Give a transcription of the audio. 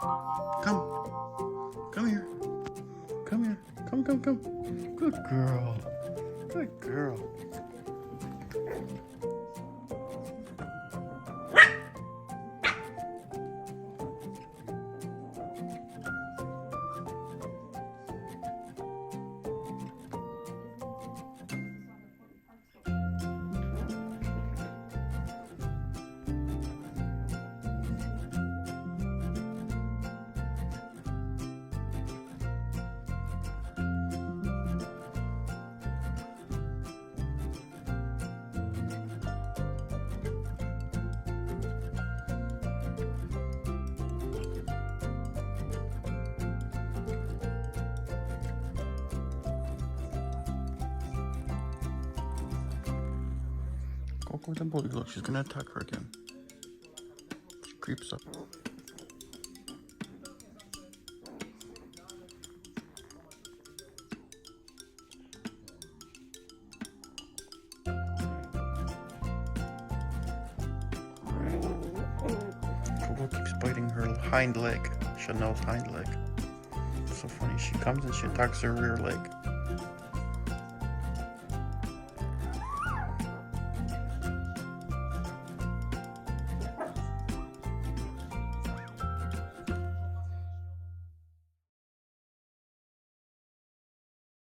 Come. Come here. Come here. Come, come, come. Good girl. Good girl. Go with the bully. Look, she's gonna attack her again. She creeps up. Coco keeps biting her hind leg. Chanel's hind leg. So funny. She comes and she attacks her rear leg.